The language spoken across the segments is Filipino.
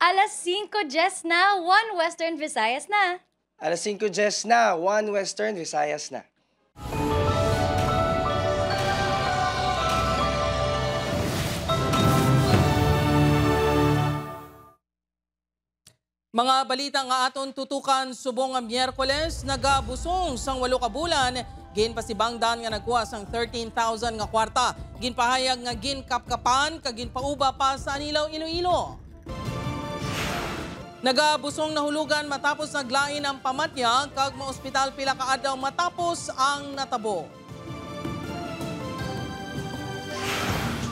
5:10 na, 1 Western Visayas na. 5:10 na, 1 Western Visayas na. Mga balita nga aton tutukan subong nga Miyerkules, nagabusong sang 8 ka bulan, ginpasibangdan nga nagkuha sang 13,000 nga kwarta. Ginpahayag nga ginkapkapan kag ginpauba pa sa Anilaw, Iloilo. Nagabusong nahulugan matapos naglain ang pamatya kag maospital pila ka adlaw matapos ang natabo.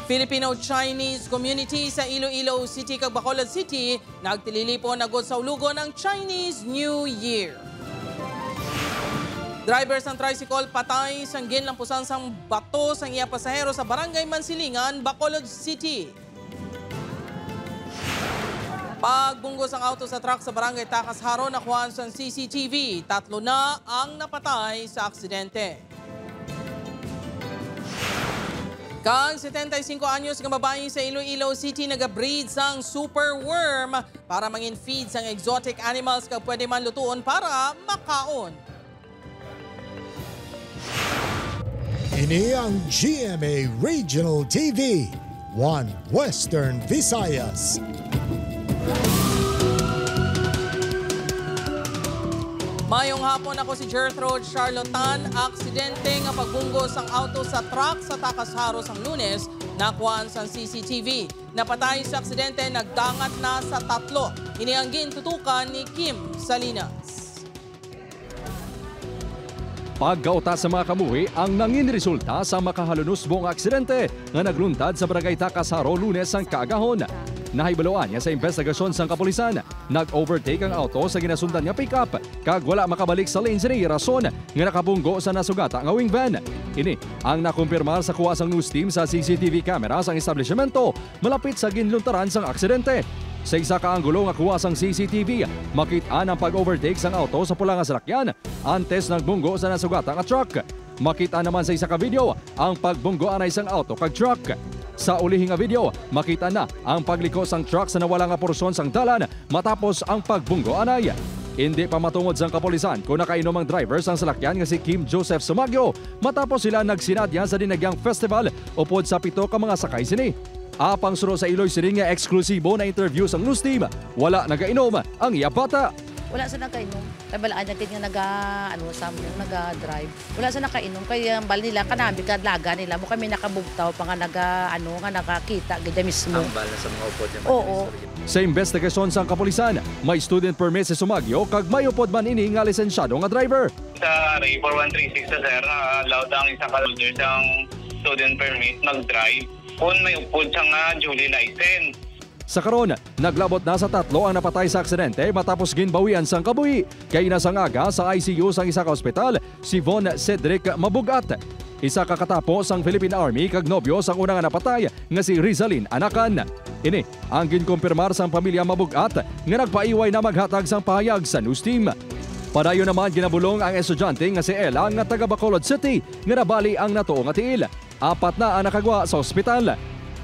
Filipino-Chinese community sa Iloilo City kag Bacolod City nagtililipon agud sa ulugon ng Chinese New Year. Driver sang tricycle patay sang ginlampusan sang bato sang iya pasahero sa Barangay Mansilingan, Bacolod City. Pagbunggos ang auto sa truck sa Barangay Takas Haro nakuhaan sang CCTV. 3 na ang napatay sa aksidente. Kang 75 anyos nga babae sa Iloilo City nagabreed sang superworm para mangin feed sang exotic animals kag pwede man lutuon para makaon. Ini ang GMA Regional TV, 1 Western Visayas. Mayong hapon, ako si Gertrude Charlotan. Aksidente nga pagbunggos ang auto sa truck sa Takas Haro sang Lunes, nakuhaan sa CCTV. Napatay sa aksidente, nagdangat na sa 3. Ini ang gintutukan ni Kim Salinas. Pagkauta sa mga kamuhi ang nangin resulta sa makahalunusbong aksidente nga nagluntad sa Barangay Takas Haro Lunes ang kaagahon. Nahibaloan niya sa investigasyon sang kapulisan. Nag-overtake ang auto sa ginasundan nga pick-up kag wala makabalik sa lane sini rason nga nakabunggo sa nasugata nga wing van. Ini ang nakumpirmar sa kuha sang news team sa CCTV camera sang establishmento malapit sa ginluntaran sang aksidente. Sa isa ka anggulo nga kuha sang CCTV, makita ang pag-overtake sang auto sa pula nga salakyan antes nagbunggo sa nasugata nga truck. Makita naman sa isa ka video ang pagbunggo anay sang auto kag truck. Sa ulihing nga video, makita na ang pagliko sang truck sa nawala nga porsyon sang dalan matapos ang pagbunggo anay. Hindi pa matungod sang kapulisan kung nakainom ang driver sang salakyan nga si Kim Joseph Sumagyo matapos sila nagsinadya sa Dinagyang Festival upod sa 7 ka mga sakay sini. Apang suro sa Iloy City nga eksklusibo na interview sang news team, wala nagainom ang iya bata. Wala sa nakainom. Kaya balaan niya kanya naga-drive. Wala sa nakainom. Kaya bal nila, kanabi ka, laga nila. Mo kami nakabugtaw pa nga nakakita. Ganyan mismo. Ang bala sa mga upod niya. Oo. Sa investigasyon sang kapulisan, may student permit si Sumagyo kag may upod man ini nga lisensyado nga driver. Sa RA 4136 sa sir, allowed ang isang holder sang student permit mag-drive kung may upod siyang duly license. Sa karon, naglabot na sa 3 ang napatay sa aksidente matapos ginbawian sang kabuhi. Kay nasang aga sa ICU sang isa ka ospital, si Von Cedric Mabugat. Isa ka katapos sang Philippine Army kag nobyo sang unang napatay nga si Rizalin Anakan. Ini ang ginkumpirmar sang pamilya Mabugat nga nagpaiway na maghatag sang pahayag sa news team. Padayon naman ginabulong ang estudyante nga si Ella nga taga Bacolod City nga nabali ang natuo nga tiil. 4 na ang nakagwa sa ospital.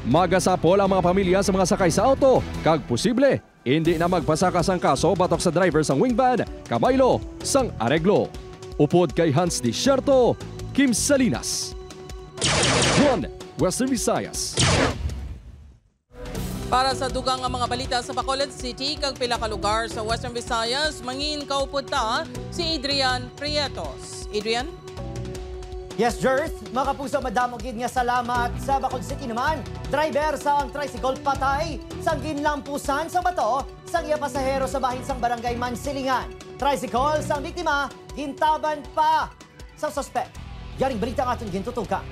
Magasapol ang mga pamilya sa mga sakay sa auto kag posible hindi na magpasaka sang kaso batok sa driver sang wing van kabaylo sang areglo. Upod kay Hans Desierto, Kim Salinas, 1 Western Visayas. Para sa dugang nga mga balita sa Bacolod City kag pila ka lugar sa Western Visayas, mangin kaupod ta si Adrian Prietos. Adrian? Yes, Jers. Mga kapuso, madamogid nga salamat sa Bacolod City naman. Driver sa ang tricycle patay sa ginlampusan sa bato sa iya pasahero sa bahin sang Barangay Mansilingan. Tricycle sa biktima, gintaban pa sa suspect. Yaring balita nga itong gintutukan.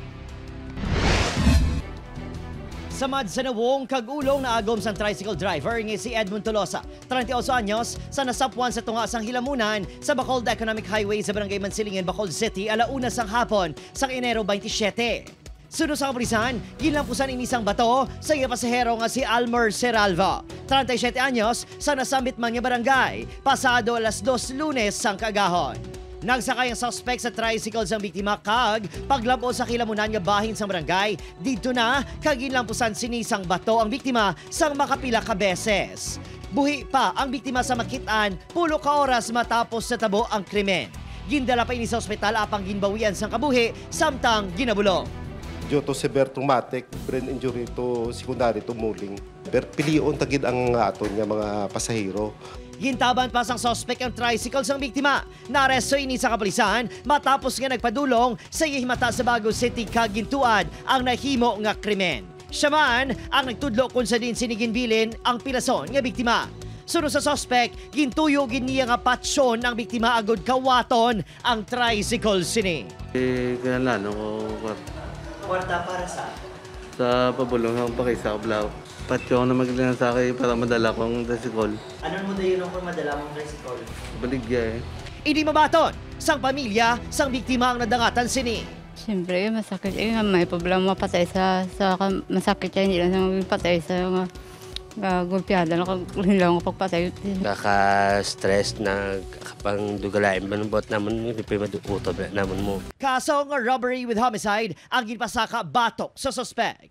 Samad sa nawong kagulong na agom sang tricycle driver ng si Edmund Tolosa, 38 anyos, sa nasapwan sa tunga sang Hilamunan sa Bacolod Economic Highway sa Barangay Mansilingan, Bacolod City, alauna sang hapon sang Enero 27. Sunod sa kapulisan, ginlampusan inisang bato sa iya pasahero nga si Almer Seralva, 37 anyos, sa nasambit man nga barangay, pasado alas 2 Lunes sang kaagahon. Nagsakay ang suspect sa tricycle sang biktima kag paglabo sa Hilamunan nga bahin sang barangay. Dito na kaginlampusan sinisang bato ang biktima sang makapila ka beses. Buhi pa ang biktima sa makitaan, pulo ka oras matapos sa tabo ang krimen. Gindala pa ini sa ospital apang ginbawian sang kabuhi samtang ginabulong. Due to severe traumatic brain injury to secondary to muling. Pero pilion tagid ang aton nga mga pasahero. Gintaban pa sang suspect ang tricycle sang biktima. Naresto ini sa kapulisan matapos nga nagpadulong sa ihimata sa Baguio City kag gintuad ang nahimo nga krimen. Siya man ang nagtudlo kung sa din siniginbilin ang pilason nga biktima. Sunod sa suspect, gintuyo niya nga patsyon ang biktima agod kawaton ang tricycle sini. Kinalano ko Kwarta para sa? sa pabulong ang pakisa ko blaw. Patsyon na maglinan sa akin para madala kong tricycle. Anong mo dayon kung madala mong tricycle? Baligya Hindi mabaton, sang pamilya, sang biktima ang nadangatan sini. Siyempre, masakit. May problema patay sa masakit siya. Hindi lang sa patay sa gulpiada. Nakakalilang pagpatay. Naka-stress na kapang dugalain ba ng bot naman, hindi pa madukutob naman mo. Kaso nga robbery with homicide ang ginpasaka batok sa suspect.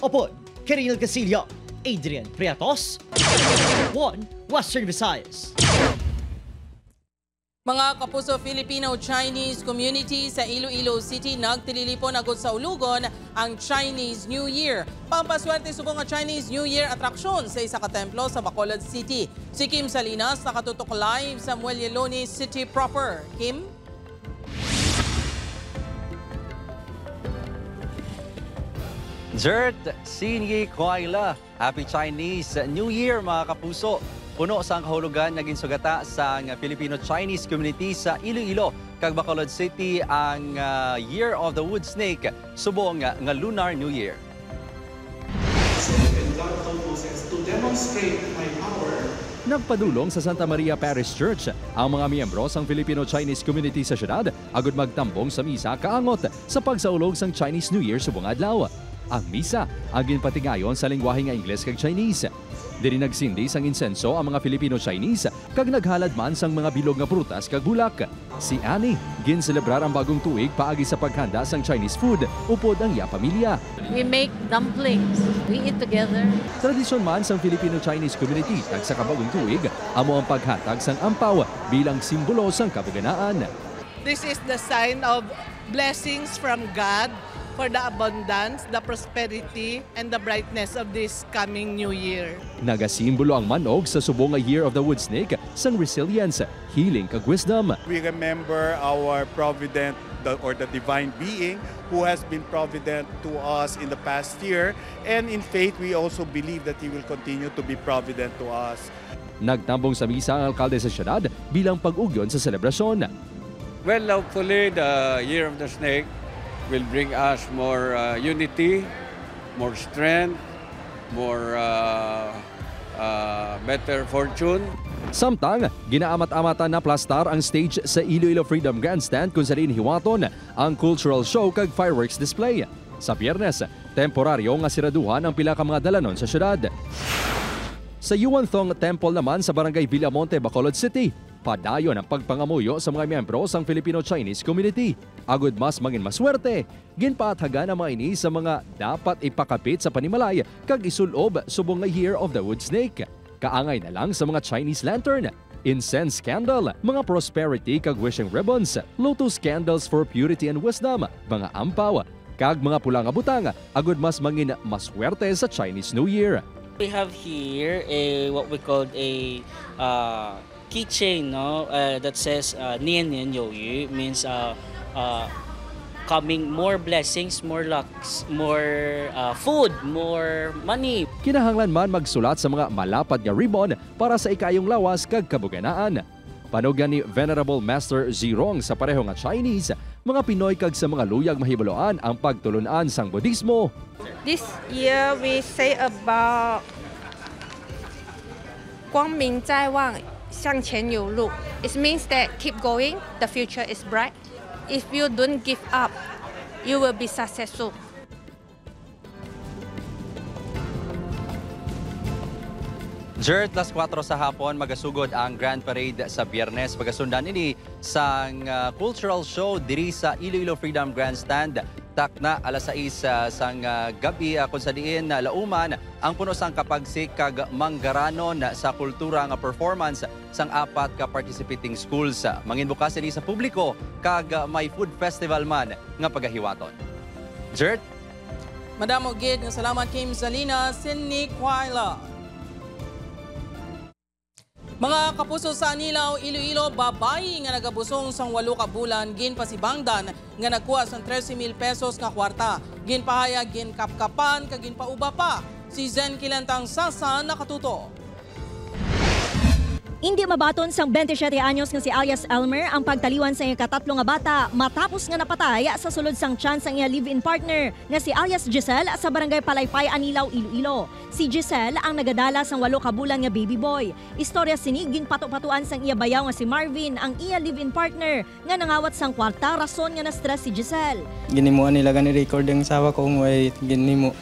Upod, Kirinil Casillo, Adrian Priatos, One Western Visayas. Mga kapuso, Filipino-Chinese community sa Iloilo City nagtililipon agad sa ulugon ang Chinese New Year. Pampaswerte subong ang Chinese New Year atraksyon sa isa ka templo sa Bacolod City. Si Kim Salinas nakatutok live sa Muellelones City proper. Kim? Zert, Singi, Koaila. Happy Chinese New Year mga kapuso. Puno sa ang kahulugan naging sugata sa Filipino-Chinese community sa Iloilo, kag Bacolod City ang Year of the Wood Snake, subong nga Lunar New Year. Nagpadulong sa Santa Maria Parish Church ang mga miyembro sang Filipino-Chinese community sa syudad agud magtambong sa misa kaangot sa pagsaulog sang Chinese New Year subong adlaw. Ang misa ang ginpatingayon sa lengguwahe nga Ingles kag Chinese. Diri nagsindi sang insenso ang mga Filipino-Chinese kag naghalad man sang mga bilog nga prutas kag bulak. Si Annie ginselebrar ang bagong tuig paagi sa paghanda sang Chinese food upod ang iya pamilya. We make dumplings. We eat together. Tradisyon man sang Filipino-Chinese community tag sa kabagong tuig amo ang paghatag sang ampaw bilang simbolo sang kabaganaan. This is the sign of blessings from God for the abundance, the prosperity, and the brightness of this coming new year. Nagasimbolo ang manog sa subong nga Year of the Wood Snake sang resilience, healing kag wisdom. We remember our provident or the divine being who has been provident to us in the past year, and in faith we also believe that He will continue to be provident to us. Nagtambong sa misa ang alkalde sa syudad bilang pag-ugyon sa selebrasyon. Well, hopefully the Year of the Snake will bring us more unity, more strength, more better fortune. Samtang, ginaamat-amatan na plastar ang stage sa Iloilo Freedom Grandstand kung saan hiwaton ang cultural show kag fireworks display. Sa Biyernes, temporaryo nga siraduhan ang pila ka mga dalanon sa syudad. Sa Yuan Thong Temple naman sa Barangay Villamonte, Bacolod City, padayon ang pagpangamuyo sa mga miyembro sang Filipino-Chinese community. Agud mas mangin maswerte, ginpaathagan ang mga ini sa mga dapat ipakapit sa panimalay kag isulob subong nga Year of the Wood Snake. Kaangay na lang sa mga Chinese lantern, incense candle, mga prosperity kag wishing ribbons, lotus candles for purity and wisdom, mga ampaw, kag mga pula nga butang, agud mas mangin maswerte sa Chinese New Year. We have here what we call a keychain, no, that says Nian Nian You Yu, means coming more blessings, more lucks, more food, more money. Kinahanglan man magsulat sa mga malapad nga ribbon para sa ikayong lawas kag kabuganaan. Panugan ni Venerable Master Zirong sa pareho nga Chinese, mga Pinoy kag sa mga luyag mahibaloan ang pagtulunan sang Budismo. This year we say about 光明在望，向前有路. It means that keep going, the future is bright. If you don't give up, you will be successful. Jert, las 4 sa hapon, magasugod ang Grand Parade sa Biyernes. Pagasundan ini sa cultural show diri sa Iloilo Freedom Grandstand Tak na alas 6 sang gabi kung sa diin lauman ang puno sang kapagsik kag manggaranon sa kultura nga performance sang 4 ka participating schools. Manginbukas ini sa publiko kag may food festival man nga pagahiwaton. Jert? Madamo gid nga salamat Kim Salinas, Sinni Quaila. Mga kapuso sa Anilaw, Iloilo, babayi nga nagabusong sang 8 ka bulan ginpasibangdan nga nagkuha sang 13,000 pesos nga kwarta. Ginpahayag, ginkapkapan, kag ginpauba pa. Si Zen Kilantang Sasa nakatuto. Hindi mabaton sang 27 anyos nga si alias Elmer ang pagtaliwan sa iya katatlo nga bata matapos nga napatay sa sulod sang chance ang iya live-in partner nga si alias Giselle sa barangay Palaypay, Anilaw, Iloilo. Si Giselle ang nagadala sang 8 ka bulan nga baby boy. Istorya sini ginpato-patuan sang iya bayaw nga si Marvin ang iya live-in partner nga nangawat sang kwarta rason nga na-stress si Giselle. Ginimuan nila gani record ang sawa ko wait ginimo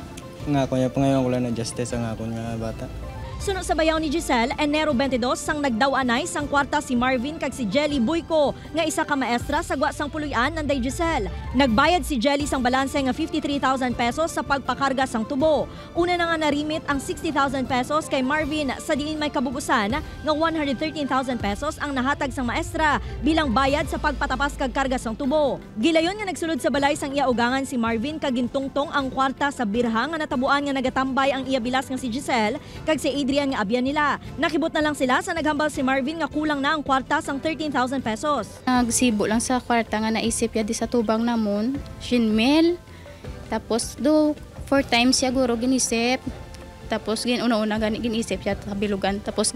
nga ko nya pangayon ko lang na justice ang akon nga bata. Sunod sa bayaw ni Giselle, Enero 22 sang nagdaw-anay sang kwarta si Marvin kag si Jelly Buyko nga isa ka maestra sa gwa sang puluyan nanday Giselle. Nagbayad si Jelly sang balanse nga 53,000 pesos sa pagpakarga sang tubo. Una na nga narimit ang 60,000 pesos kay Marvin sa diin may kabubusan nga 113,000 pesos ang nahatag sang maestra bilang bayad sa pagpatapas kag karga sang tubo. Gilayon nga nagsulod sa balay sang iya ugangan si Marvin kag gintungtong ang kwarta sa birha nga natabuan nga nagatambay ang iya bilas nga si Giselle kag si Adrian nga abyan nila. Nakibot na lang sila sa naghambal si Marvin nga kulang na ang kwarta sang 13,000 pesos. Nagsibo lang sa kwarta nga naisip ya di sa tubang namon, shinmel. Tapos 4 times siya guro ginisip. Tapos una-una gani ginisip siya kabilugan. Tapos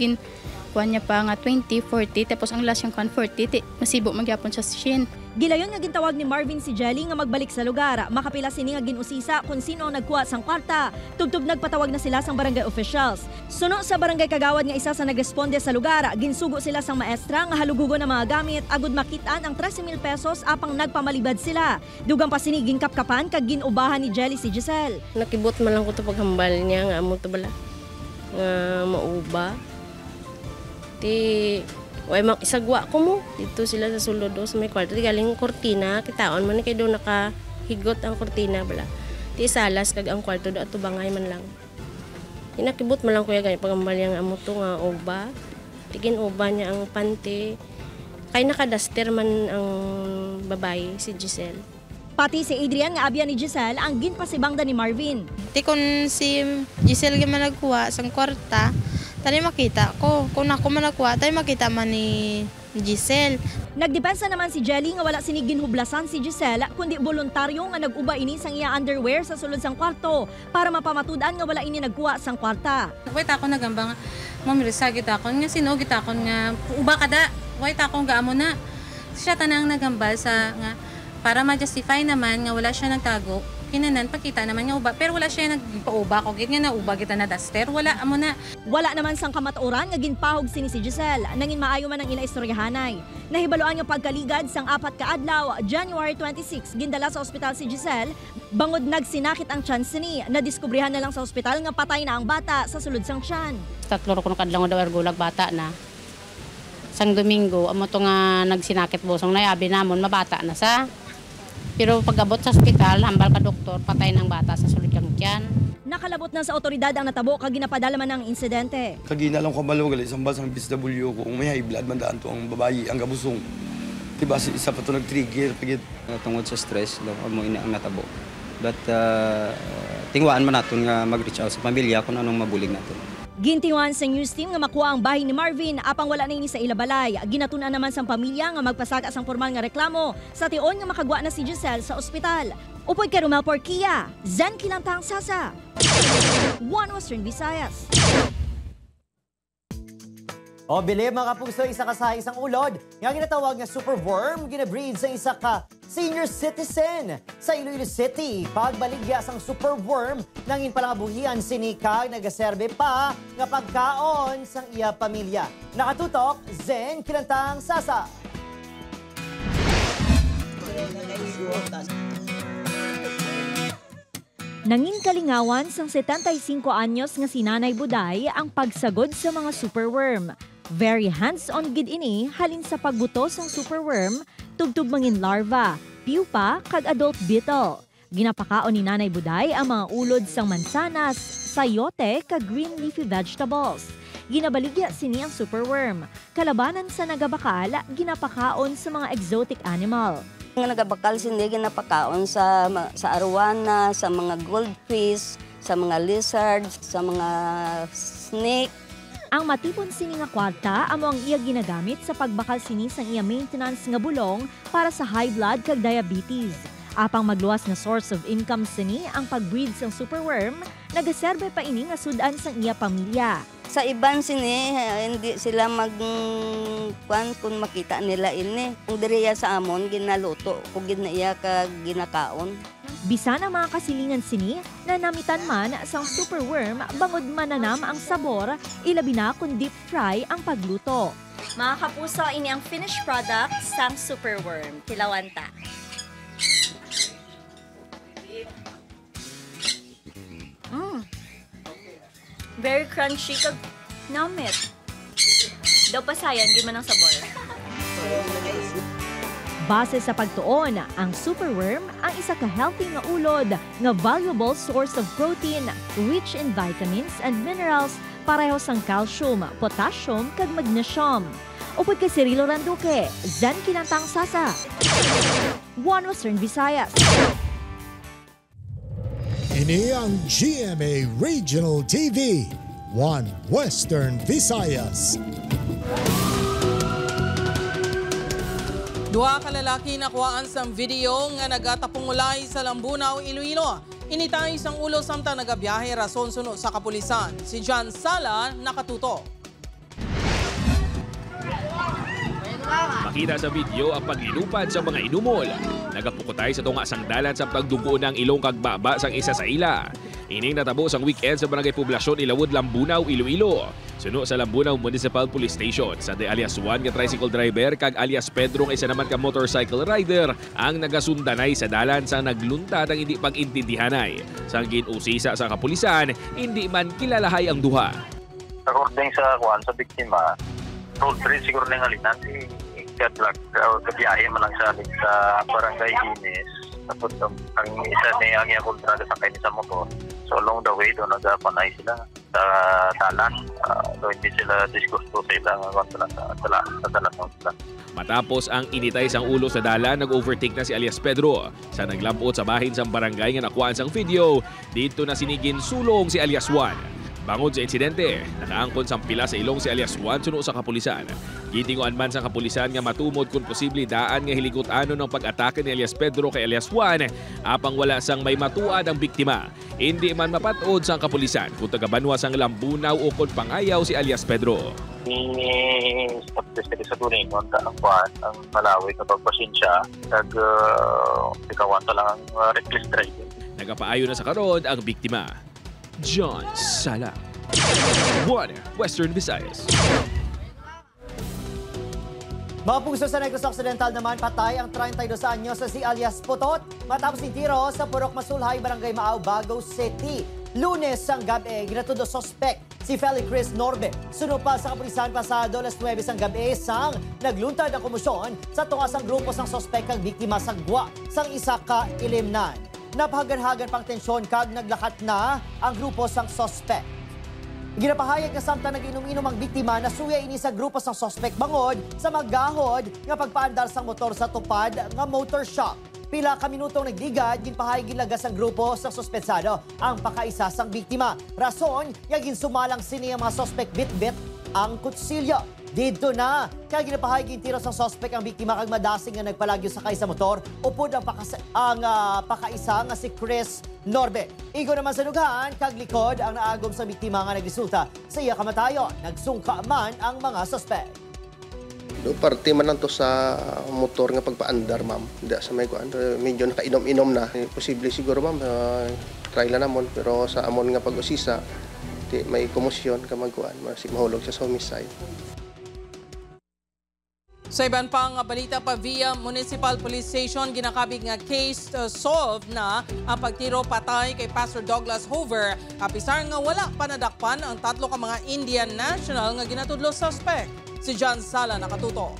kuan niya pa nga 20, 40, tapos ang last yung kuan 40, masibo magyapon siya shin. Gilayon nga gintawag ni Marvin si Jelly nga magbalik sa lugar. Makapila sini nga ginusisa kung sino ang nagkuha sang kwarta. Tugtog nagpatawag na sila sang barangay officials. Suno sa barangay kagawad nga isa sa nagresponde sa lugar, ginsugo sila sang maestra nga halugugon ng mga gamit agud makitaan ang 13,000 pesos apang nagpamalibad sila. Dugang pa sini ginkapkapan kag ginubahan ni Jelly si Giselle. Nakibot man lang ko to paghambal niya nga amo to bala. Nga mauba. Way isagwa ko mo dito sila sa sulod sa may kwarto di galing kortina kitaon man kay do nakahigot ang kortina bala ti salas kag ang kwarto do ato bangay man lang inakibot man lang kuya gani pagambal yang amo to nga uba tigin uba niya ang pante kay nakadaster man ang babae si Giselle. Pati si Adrian nga abyan ni Giselle ang ginpasibangda ni Marvin. Ti kun si Giselle nga managkuha sang kwarta tali makita ko. Kung ako man nakuha, tayo makita man ni Giselle. Nagdepensa naman si Jelly nga wala sinigin hublasan si Giselle kundi voluntaryo nga nag-uba ini sang iya underwear sa sulod sang kwarto para mapamatudan nga wala ini nagkuha sang kwarta. Wait ako nagamba nga, mamirisa kita ako nga sino kita ako nga uba kada. Wait ako gaamo na. Siya tanang nagambal sa nga para ma-justify naman nga wala siya nagtago. Kinanan pakita naman nga uba pero wala siya nagpauba ko gid nga nauba kita na duster wala amo na. Wala naman sang kamatuoran nga ginpahog sini si Giselle nangin maayo man ang ila istoryahanay. Nahibaloan nga pagkaligad sang 4 ka adlaw January 26 gindala sa ospital si Giselle bangod nagsinakit ang tiyan sini nadiskubrihan na lang sa ospital nga patay na ang bata sa sulod sang tiyan. Tatlo ko kadlaw daw ergulag bata na. Sang Domingo amo to nga nagsinakit bosong na abi namon mabata na sa. Pero pag-abot sa ospital, hambal ka doktor, patay ng bata sa sulod kang tiyan. Nakalabot na sa otoridad ang natabo kag ginapadala man ang insidente. Kagina lang ko malugal isang basang BSW ko kung may high blood man daan to ang babayi ang gabusong. Diba isa pa to nag-trigger pagit tungod sa stress daw amo ina ang natabo. But tingwaan man naton nga mag-reach out sa pamilya kung anong mabulig naton. Gintinguan sa news team nga makuha ang bahay ni Marvin apang wala na ini sa ilabalay. Ginatunan naman sang pamilya nga magpasaka sang formal nga reklamo sa tion nga makagwa na si Giselle sa ospital. Upoy kay Romel Porquia, Zen Kilantang Sasa, One Western Visayas. O bili mga kapuso, isa ka sa isang ulod nga ginatawag nga superworm ginabreed sa isa ka senior citizen sa Iloilo City. Pagbaligya sang superworm nangin palangabuhian sinikag nagaserbe pa nga pagkaon sang iya pamilya. Nakatutok, Zen Kilantang Sasa. Nangin kalingawan sang 75 anyos nga si Nanay Buday ang pagsagod sa mga superworm. Very hands-on gid ini halin sa pagbuto sang superworm, tugtog mangin larva, pupa kag adult beetle. Ginapakaon ni Nanay Buday ang mga ulod sang mansanas, sayote kag green leafy vegetables. Ginabaligya sini ang superworm. Kalabanan sa nagabakal, ginapakaon sa mga exotic animal. Nga nagabakal sini ginapakaon sa arwana, sa mga goldfish, sa mga lizards, sa mga snake. Ang matipon sini nga kwarta amo ang iya ginagamit sa pagbakal sini sang iya maintenance nga bulong para sa high blood kag diabetes. Apang magluwas nga source of income sini ang pagbreed sang superworm, nagaserbe pa ini nga sudan sang iya pamilya. Sa iban sini hindi sila kung makita nila ini. Ang diriya sa amon ginaluto kung ginaiya kag ginakaon. Bisan ang mga kasilingan sini na namitan man sang superworm bangod mananam ang sabor, ilabi na kung deep fry ang pagluto. Mga kapuso, ini ang finished product sang superworm. Tilawan ta. Very crunchy kag namit. Daw pasayan, di man ang sabor. Base sa pagtuon, ang superworm ang isa ka healthy nga ulod nga valuable source of protein, rich in vitamins and minerals, pareho sang calcium, potassium kag magnesium. Upod kay Cirilo Randuque, Zen Kinantang Sasa. One Western Visayas. Ini ang GMA Regional TV, One Western Visayas. Duha ka lalaki nakuhaan sa video nga nagatapungulay sa Lambunaw, Iloilo. Initay sang ulo samtang nagabiyahe rason suno sa kapulisan. Si John Sala nakatuto. Makita sa video ang paglilupad sa mga inumol. Nagapukutay sa tunga sang dalan sa pagdugo ng ilong kag baba sang isa sa ila. Ining natabo sang weekend sa Barangay Poblasyon Ilawod, Lambunaw, Iloilo. Suno sa Lambunaw Municipal Police Station, sa alias Juan nga tricycle driver kag alias Pedro nga isa naman ka motorcycle rider ang nagasundanay sa dalan sa nagluntad ang hindi pag-intindihanay. Sang ginusisa sa kapulisan, hindi man kilalahay ang duha. According sa kuan sa biktima, road trip siguro nang alinan kadlak kabiyahe man lang sa Barangay Ines. Tapos ang isa niya ang kontrada sa kanya sa motor. So along the way doon nagapanay sila sa dalan. Hindi sila disgusto sa ilang sa dalan. Matapos ang initay sang ulo sa dalan, nag-overtake na si alias Pedro. Sa naglambot sa bahin sang barangay nga nakuhaan sang video, dito na sinigin sulong si alias Juan. Bangod sa insidente, nakaangkon sang pila sa ilong si alias Juan suno sa kapulisan. Gitinguan man sa kapulisan nga matumod kung posible daan nga hilikot-ano ng pag-atake ni alias Pedro kay alias Juan, apang wala sang may matuad ang biktima. Hindi man mapatod sang kapulisan kung taga-banwa sang Lambunaw o kung pangayaw si alias Pedro. Sa tuning ang kuan ang malawig na pagpasensya kag ikawan ta lang ang reckless driving. Nagapaayo na sa karon ang biktima. John Sala, One Western Visayas. Mga puso sa Negros Occidental naman, patay ang 32 anyos sa si alias Putot matapos ng tiro sa Purok Masulhay, Barangay Maaw, Bagao City. Lunes ang gabi, ginatudo suspect si Feli Chris Norbe. Sunod pa sa kapulisan pasado alas 9 sang gabi sang nagluntad ang komosyon sa tungasang grupo sang suspect kang biktima sa gwa sang isa ka ilimnan. Napahagan-hagan pang tensyon kag naglakat na ang grupo sang suspect. Ginapahayag na samtang nag-inom-inom ang biktima na suya ini sa grupo sang suspect bangod sa maggahod nga pagpaandar sang motor sa tupad nga motor shop. Pila ka minutong nagdigad, ginpahayag gilagas ang grupo sang suspetsado ang pakaisa sang biktima. Rason, yagin sumalang sini ang mga suspect bit-bit ang kutsilyo. Dito na, kaya ginapahayag tiro sa suspect ang biktima kag madasing nga nagpalagyo sa kaysa motor upod ang pakaisa nga si Chris Norbe. Igo naman sa dughan, kag likod ang naagom sa biktima nga nagresulta sa iya kamatayon. Nagsungka man ang mga suspect. Do parte man lang to sa motor nga pagpaandar, ma'am. Hindi sa may kuan, medyo nakainom-inom na. Posible siguro, ma'am, try lang namon, pero sa amon nga pag-usisa, may komosyon ka magkuan, masig mahulog sa homicide. Sa iban pang balita pa via Municipal Police Station, ginakabig nga case solved na ang pagtiro patay kay Pastor Douglas Hoover. Apisar nga wala panadakpan ang tatlo ka mga Indian national nga ginatudlo suspect. Si John Sala nakatuto.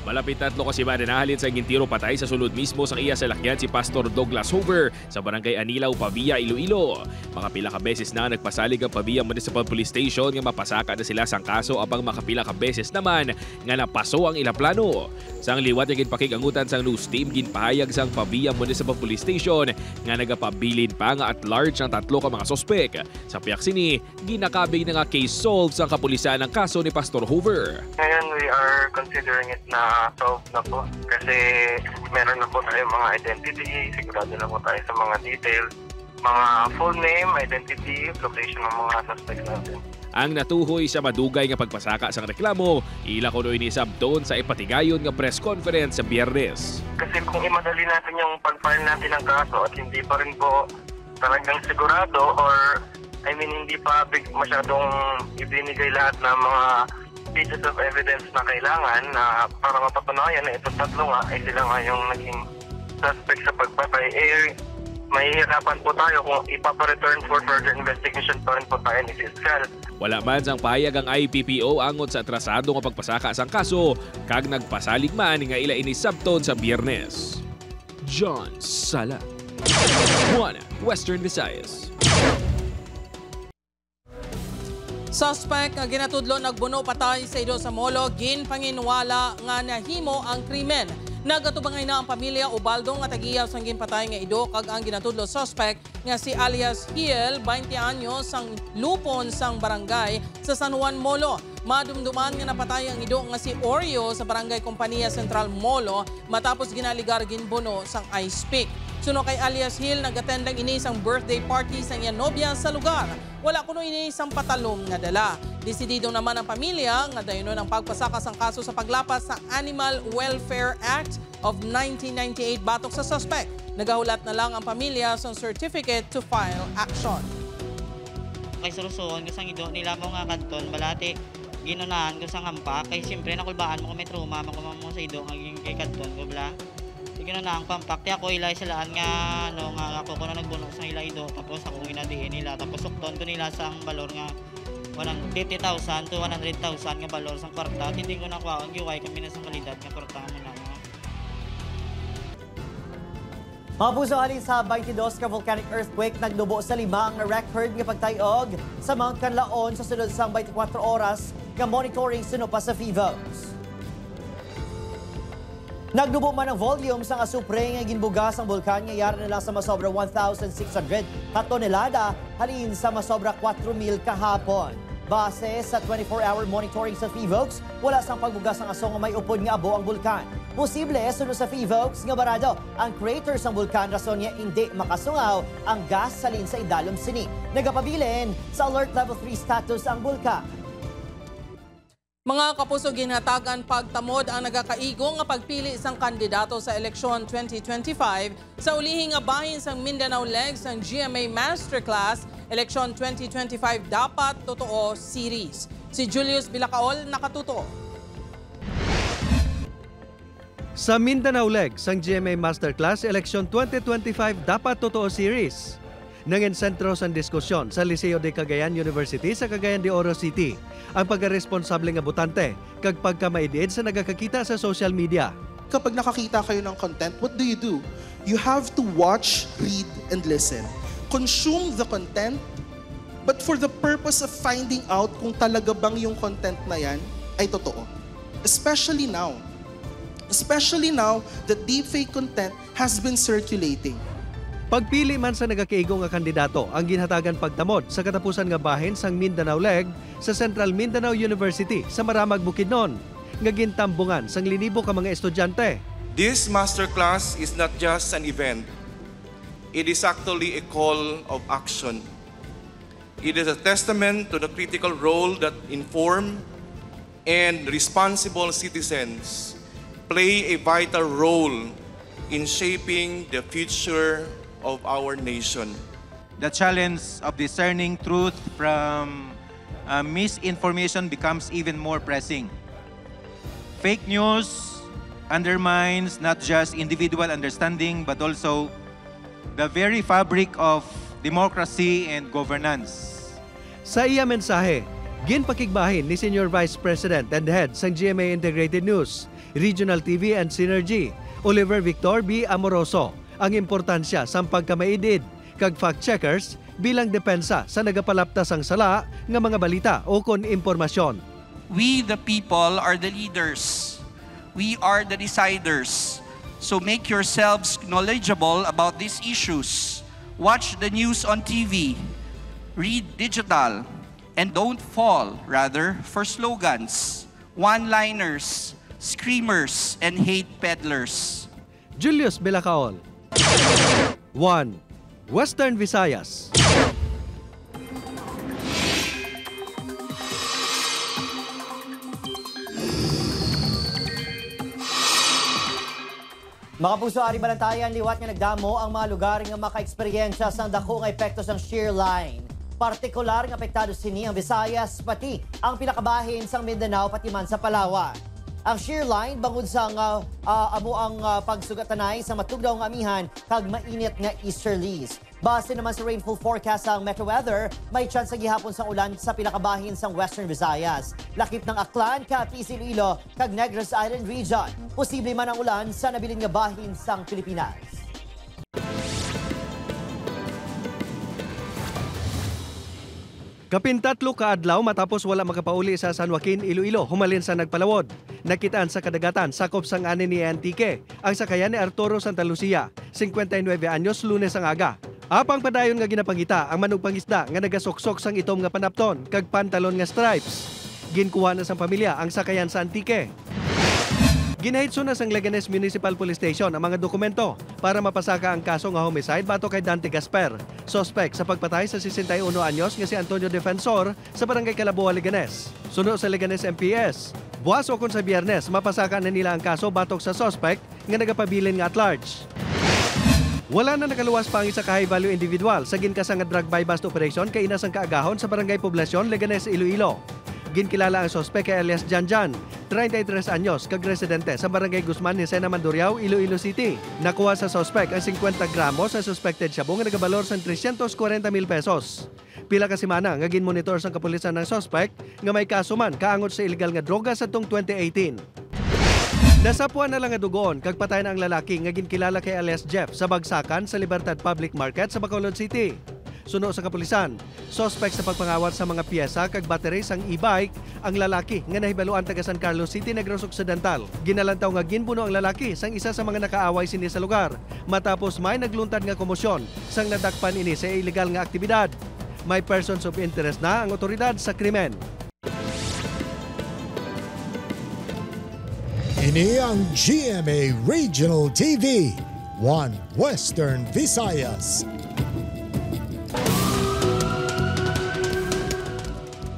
Malapit 3 kasiba na nahalin sa gintiro patay sa sulod mismo sa iya salakyan si Pastor Douglas Hoover sa barangay Anilaw, Pavia, Iloilo. Mga pila ka beses na nagpasalig ang Pavia Municipal Police Station nga mapasaka na sila sang kaso abang makapila ka beses naman nga napaso ang ilang plano. Sang liwat nga ginpakigangutan sang news team ginpahayag sang Pavia Municipal Police Station nga nagapabilin pa nga at large ang 3 ka mga sospek. Sa piyak sini, ginakabig na nga case solved sa kapulisan ng kaso ni Pastor Hoover. Ngayon we are considering it na solved na po kasi meron na po tayong mga identity, sigurado na po tayo sa mga details, mga full name, identity, location ng mga suspects natin. Ang natuhoy sa madugay nga pagpasaka sang reklamo, ila kuno ini sabton sa ipatigayon nga press conference sa Biyernes. Kasi kung imadali natin yung pag-file natin ng kaso at hindi pa rin po talagang sigurado or hindi pa masyadong ibinigay lahat ng mga pieces of evidence na kailangan na para mapatunayan na itong 3 nga ay sila nga yung naging suspect sa pagpatay, mahihirapan po tayo kung ipapa-return for further investigation pa rin po tayo ni Fiscal. Wala man sang pahayag ang IPPO angot sa atrasado nga pagpasaka sang kaso, kag nagpasalig man nga ila ini sabton sa Biyernes. John Sala, One Western Visayas. Suspect nga ginatudlo nagbuno patay sa ido sa molo, ginpanginwala nga nahimo ang krimen. Nagatubangay na ang pamilya Ubaldo nga tagiyaw sang ginpatay nga ido kag ang ginatudlo suspect nga si alias Hiel, 20 anyos, sang lupon sang barangay sa San Juan Molo. Madumduman nga napatay ang ido nga si Oreo sa barangay Kompanya Central Molo matapos ginaligar ginbuno sang Ice Pick. Suno kay alias Hill, nag-attend lang ini isang birthday party sa iyang nobya sa lugar. Wala kuno ini isang patalom nga dala. Desidido naman ang pamilya nga dayonon ang pagpasaka sang kaso sa paglapas sa Animal Welfare Act of 1998 batok sa suspect. Nagahulat na lang ang pamilya sa certificate to file action. Kay Sorsoon, kasang ido nila mo nga kanton, balati ginunahan ko sa hampa. Kay siyempre nakulbaan mo ko may trauma, makumam mo sa ido, ngaging kay kanton ko bala. Sige na ang pampakti ako ilay salaan nga nga ako kuno nagbunok sa ila ido tapos ako ginadiin nila tapos sukton ko nila sa ang balor nga 50,000 to 100,000 nga balor sa kwarta hindi ko nakuha ang giway kami na sa kalidad nga kwarta mo na Mga puso, halin sa 22 ka volcanic earthquake nagdubo sa 5 nga record nga pagtayog sa Mount Canlaon sa sunod sang 24 oras nga monitoring suno pa sa FIVOS. Nagdubo man ang volume sa asupre nga ginbugas ang bulkan nga yara nila sa masobra 1,600 ka tonelada halin sa masobra 4,000 kahapon. Base sa 24-hour monitoring sa FIVOX, wala sang pagbugas ang aso nga may upod nga abo ang bulkan. Posible sunod sa FIVOX nga barado ang crater sa bulkan rason niya hindi makasungaw ang gas salin sa idalom sini. Nagapabilin sa alert level 3 status ang bulkan. Mga kapuso, ginhatagan pagtamod ang nagakaigo nga pagpili isang kandidato sa eleksyon 2025 sa ulihing nga bahin sang Mindanao leg sang GMA Masterclass Eleksyon 2025 Dapat Totoo Series. Si Julius Bilacaol nakatuto. Sa Mindanao leg sang GMA Masterclass Eleksyon 2025 Dapat Totoo Series, nangensentro sa diskusyon sa Liceo de Cagayan University sa Cagayan de Oro City ang pagkaresponsable nga botante kag pagkamaidid sa nagakakita sa social media. Kapag nakakita kayo ng content, what do? You have to watch, read, and listen. Consume the content, but for the purpose of finding out kung talaga bang yung content na yan ay totoo. Especially now that deepfake content has been circulating. Pagpili man sa nagakaigo nga kandidato ang ginhatagan pagtamod sa katapusan nga bahin sang Mindanao leg sa Central Mindanao University sa Maramag, Bukidnon nga gintambungan sang linibo ka mga estudyante. This masterclass is not just an event. It is actually a call of action. It is a testament to the critical role that informed and responsible citizens play a vital role in shaping the future of our nation. The challenge of discerning truth from misinformation becomes even more pressing. Fake news undermines not just individual understanding but also the very fabric of democracy and governance. Sa iya mensahe, ginpakigbahin ni Senior Vice President and Head sang GMA Integrated News, Regional TV and Synergy, Oliver Victor B. Amoroso, ang importansya sa pagkamaidid kag fact-checkers bilang depensa sa nagapalaptas ang sala nga mga balita o kon impormasyon. We the people are the leaders. We are the deciders. So make yourselves knowledgeable about these issues. Watch the news on TV. Read digital. And don't fall, rather, for slogans, one-liners, screamers, and hate peddlers. Julius Belacaol. 1. Western Visayas. Mga puso, ari balantayan, liwat nga nagdamo ang mga lugar nga maka-eksperyensya sa dako nga epekto sang shear line. Partikular nga apektado sini ang Visayas, pati ang pinakabahin sang Mindanao, pati man sa Palawan. Ang shear line bangod sa amo ang pagsugatanay sa matugdaw nga amihan kag mainit nga easterlies. Base naman sa rainfall forecast sang Metro Weather, may chance sa gihapon sang ulan sa pinakabahin sang Western Visayas. Lakip ng Aklan, Capiz, Iloilo kag Negros Island Region. Posible man ang ulan sa nabilin nga bahin sang Pilipinas. Kapintatlo ka adlaw matapos wala makapauli sa San Joaquin, Iloilo, humalin sa nagpalawod. Nakitaan sa kadagatan, sakop sang ani ni Antique, ang sakayan ni Arturo Santa Lucia, 59 anyos, Lunes ang aga. Apang padayon nga ginapangita ang manug pangisda nga nagasoksok sang itom nga panapton kag pantalon nga stripes. Ginkuha na sang pamilya ang sakayan sa Antique. Ginahitso na sang Leganes Municipal Police Station ang mga dokumento para mapasaka ang kaso nga homicide bato kay Dante Gasper, suspect sa pagpatay sa 61 anyos nga si Antonio Defensor sa Barangay Calaboa, Leganes. Suno sa Leganes MPS, buwas o kun sa Biyernes, mapasaka na nila ang kaso batok sa suspect nga nagapabilin nga at large. Wala na nakaluwas pa ang isa ka high-value individual sa ginkasang nga drug buy-bust operation kay inasang kaagahon sa Barangay Poblasyon, Leganes, Iloilo. Ginkilala ang sospek kay alias Janjan, 33 anyos, kag residente sa Barangay Guzman ni Sena Mandurriao, Iloilo City. Nakuha sa sospek ang 50 gramos sa suspected shabu nga nagabalor sa 340,000 pesos. Pila ka semana nga ginmonitor sang kapulisan ng sospek nga may kaso man kaangot sa illegal nga droga sa tong 2018. Nasapuan na lang nga dugoon kag patay na ang lalaki nga ginkilala kay alias Jeff sa bagsakan sa Libertad Public Market sa Bacolod City. Suno sa kapulisan, suspect sa pagpangawat sa mga piyesa kag battery sang e-bike ang lalaki nga nahibaluan taga San Carlos City, Negros Occidental. Ginalantaw nga ginbuno ang lalaki sang isa sa mga nakaaway sini sa lugar matapos may nagluntad nga komosyon sang nadakpan ini sa illegal nga aktibidad. May persons of interest na ang otoridad sa krimen. Ini ang GMA Regional TV, 1 Western Visayas.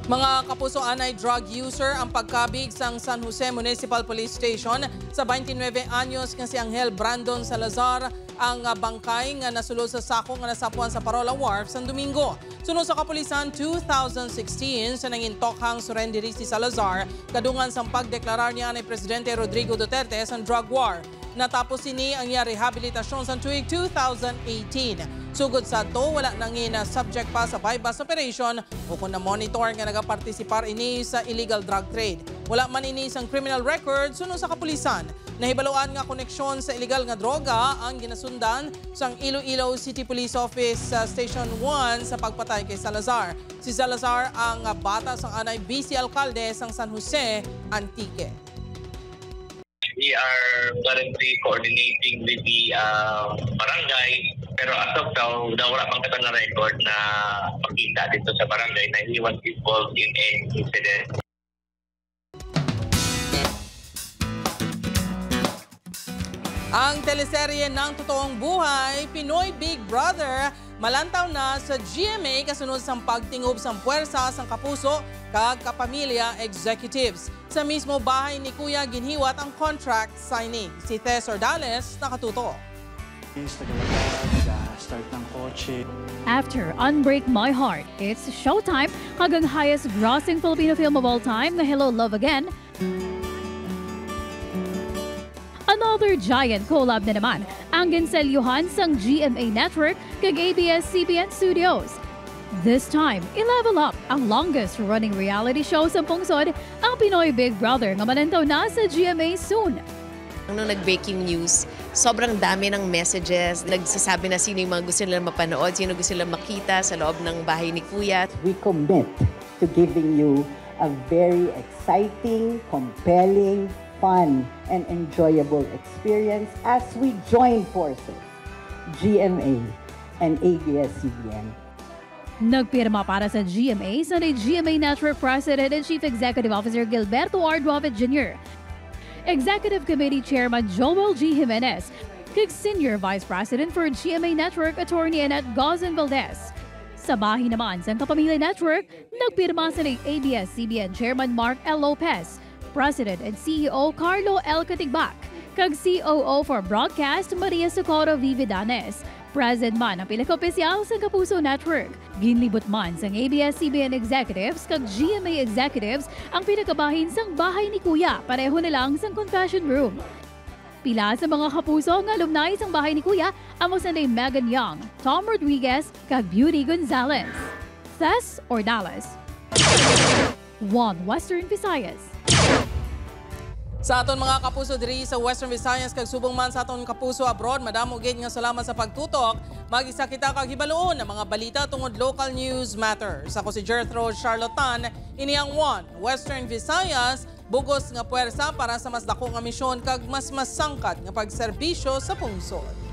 Mga kapuso, anay drug user ang pagkabig sang San Jose Municipal Police Station sa 29 anyos nga si Angel Brandon Salazar ang bangkay nga nasulod sa sako nga nasapuan sa Parola Wharf sa Domingo. Sunod sa kapulisan 2016 sa nangintokhang surrenderi si Salazar kadungan sa pagdeklarar niya ni Presidente Rodrigo Duterte sa drug war. Natapos ini ang iya rehabilitasyon sa tuig 2018. Sugod sa to, wala nangin na subject pa sa buy-bust operation o kung na-monitor nga nagapartisipar ini sa illegal drug trade. Wala man ini sang criminal record sunod sa kapulisan. Nahibaluan nga koneksyon sa illegal nga droga ang ginasundan sang Iloilo City Police Office Station 1 sa pagpatay kay Salazar. Si Salazar ang bata sang anay vice alcalde sang San Jose, Antique. We are currently coordinating with the barangay, pero as of now, wala pang kata na record na makita dito sa barangay na he was involved in any incident. Ang teleserye ng totoong buhay, Pinoy Big Brother, malantaw na sa GMA kasunod sa pagtingob sa puwersa sang kapuso kag kapamilya executives. Sa mismo bahay ni Kuya ginhiwat ang contract signing. Si Tess Ordales nakatuto. Start ng kotse. After Unbreak My Heart, it's showtime kag ang highest grossing Filipino film of all time na Hello Love Again. Another giant collab na naman ang ginselyuhan sang GMA Network kag ABS-CBN Studios. This time, i-level up ang longest-running reality show sa pungsod, ang Pinoy Big Brother nga manantaw na sa GMA soon. Nung nag-breaking news, sobrang dami ng messages. Nagsasabi na sino yung mga gusto nila mapanood, sino gusto nila makita sa loob ng bahay ni Kuya. We commit to giving you a very exciting, compelling, fun, and enjoyable experience as we join forces, GMA and ABS-CBN. Nagpirma para sa GMA sa GMA Network President and Chief Executive Officer Gilberto R. Duavit Jr., Executive Committee Chairman Joel G. Jimenez, kag Senior Vice President for GMA Network Attorney Annette Gozan Valdez. Sa bahay naman sa Kapamilya Network, nagpirma sa ABS-CBN Chairman Mark L. Lopez, President and CEO Carlo L. Katigbak, kag COO for Broadcast Maria Socorro Vividanes. Present man ang pinaka-opisyal sa Kapuso Network. Ginlibot man sa ABS-CBN executives kag GMA executives ang pinakabahin sang bahay ni Kuya, pareho na lang sang confession room. Pila sa mga kapuso ng alumni sang bahay ni Kuya, amo sa name Megan Young, Tom Rodriguez, kag Beauty Gonzalez. Thes Ordales. One Western Visayas. Sa aton mga kapuso diri sa Western Visayas kag subong man sa aton kapuso abroad, madamo gid nga salamat sa pagtutok. Mag-isa kita kag hibaloon ang mga balita tungod local news matters. Ako si Jethro Charlotan, ini ang One Western Visayas, bugos nga puwersa para sa mas dako nga misyon kag mas masangkad nga pagserbisyo sa pungsod.